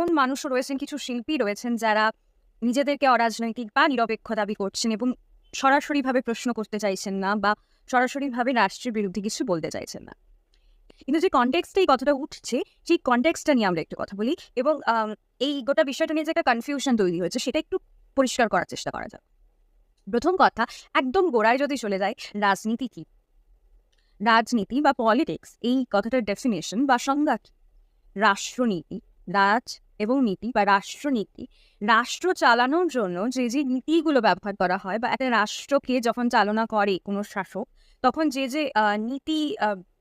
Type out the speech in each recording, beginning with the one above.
এমন মানুষও রয়েছেন, কিছু শিল্পী রয়েছেন যারা নিজেদেরকে অরাজনৈতিক বা নিরপেক্ষ দাবি করছেন এবং সরাসরিভাবে প্রশ্ন করতে চাইছেন না বা সরাসরিভাবে রাষ্ট্রের বিরুদ্ধে কিছু বলতে চাইছেন না। কিন্তু যে কনটেক্সটে এই কথাটা উঠছে, সেই কনটেক্সটটা নিয়ে আমরা একটু কথা বলি এবং এই গোটা বিষয়টা নিয়ে যে একটা কনফিউশন তৈরি হয়েছে সেটা একটু পরিষ্কার করার চেষ্টা করা যাক। প্রথম কথা, একদম গোড়ায় যদি চলে যায়, রাজনীতি কি? রাজনীতি বা পলিটিক্স, এই কথাটার ডেফিনেশন বা সংজ্ঞা কি? রাষ্ট্রনীতি, রাজ এবং নীতি বা রাষ্ট্রনীতি, রাষ্ট্র চালানোর জন্য যে যে নীতিগুলো ব্যবহার করা হয় বা একটা রাষ্ট্রকে যখন চালনা করে কোনো শাসক, তখন যে যে নীতি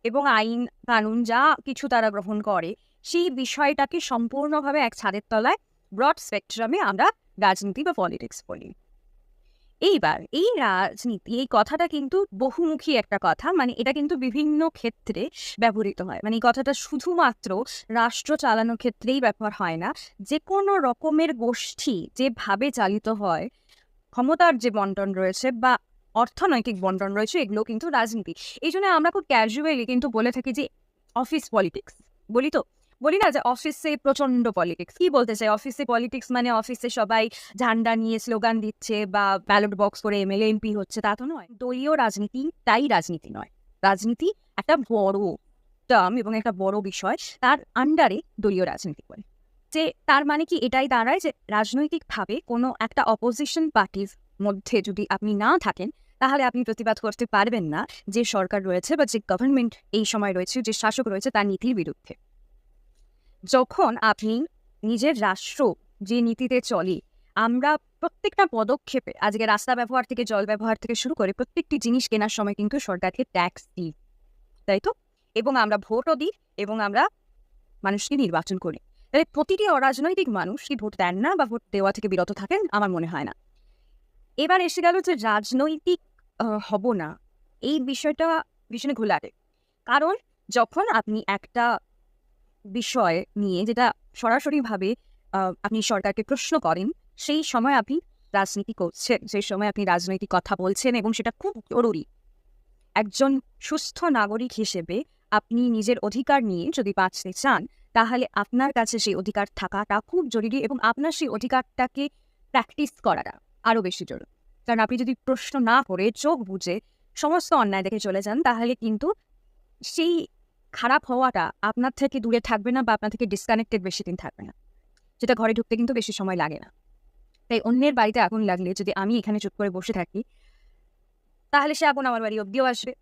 এবং আইন কানুন যা কিছু তারা গ্রহণ করে, সেই বিষয়টাকে সম্পূর্ণভাবে এক ছাদের তলায় ব্রড স্পেকট্রামে আমরা রাজনীতি বা পলিটিক্স বলি। এইবার এই রাজনীতি, এই কথাটা কিন্তু বহুমুখী একটা কথা, মানে এটা কিন্তু বিভিন্ন ক্ষেত্রে ব্যবহৃত হয়। মানে এই কথাটা শুধুমাত্র রাষ্ট্র চালানোর ক্ষেত্রেই ব্যবহার হয় না, যে কোনো রকমের গোষ্ঠী যেভাবে চালিত হয়, ক্ষমতার যে বন্টন রয়েছে বা অর্থনৈতিক বন্টন রয়েছে, এগুলো কিন্তু রাজনীতি। এই জন্য আমরা খুব ক্যাজুয়ালি কিন্তু বলে থাকি যে অফিস পলিটিক্স, বলি তো, বলি না যে অফিসে প্রচন্ড পলিটিক্স। কি বলতে চাই? অফিসে পলিটিক্স মানে অফিসে সবাই ঝান্ডা নিয়ে স্লোগান দিচ্ছে বা ব্যালট বক্স করে এমএলএ এমপি হচ্ছে, তা তো নয়। দলীয় রাজনীতি তাই রাজনীতি নয়। রাজনীতি একটা বড় টার্ম এবং একটা বড় বিষয়, তার আন্ডারে দলীয় রাজনীতি বলে। যে তার মানে কি এটাই দাঁড়ায় যে রাজনৈতিকভাবে কোনো একটা অপোজিশন পার্টির মধ্যে যদি আপনি না থাকেন, তাহলে আপনি প্রতিবাদ করতে পারবেন না যে সরকার রয়েছে বা যে গভর্নমেন্ট এই সময় রয়েছে, যে শাসক রয়েছে, তার নীতির বিরুদ্ধে। যখন আপনি নিজের রাষ্ট্র যে নীতিতে চলে, আমরা প্রত্যেকটা পদক্ষেপে, আজকে রাস্তা ব্যবহার থেকে জল ব্যবহার থেকে শুরু করে প্রত্যেকটি জিনিস কেনার সময় কিন্তু সরকারকে ট্যাক্স দিই, তাই তো? এবং আমরা ভোটও দিই এবং আমরা মানুষকে নির্বাচন করি। তাহলে প্রতিটি অরাজনৈতিক মানুষ কি ভোট দেন না বা ভোট দেওয়া থেকে বিরত থাকেন? আমার মনে হয় না। এবার এসে গেল যে রাজনৈতিক হব না, এই বিষয়টা ভীষণ ঘোলাটে। কারণ যখন আপনি একটা বিষয় নিয়ে, যেটা সরাসরিভাবে আপনি সরকারকে প্রশ্ন করেন, সেই সময় আপনি রাজনীতি করছেন, সেই সময় আপনি রাজনৈতিক কথা বলছেন এবং সেটা খুব জরুরি। একজন সুস্থ নাগরিক হিসেবে আপনি নিজের অধিকার নিয়ে যদি বাঁচতে চান, তাহলে আপনার কাছে সেই অধিকার থাকাটা খুব জরুরি এবং আপনার সেই অধিকারটাকে প্র্যাকটিস করাটা আরও বেশি জরুরি। কারণ আপনি যদি প্রশ্ন না করে চোখ বুজে সমস্ত অন্যায় দেখে চলে যান, তাহলে কিন্তু সেই খারাপ হওয়াটা আপনার থেকে দূরে থাকবে না বা আপনার থেকে ডিসকানেক্টেড বেশি দিন থাকবে না, যেটা ঘরে ঢুকতে কিন্তু বেশি সময় লাগে না। তাই অন্যের বাড়িতে আগুন লাগলে যদি আমি এখানে চুপ করে বসে থাকি, তাহলে সে আগুন আমার বাড়ি অব্দিও আসবে।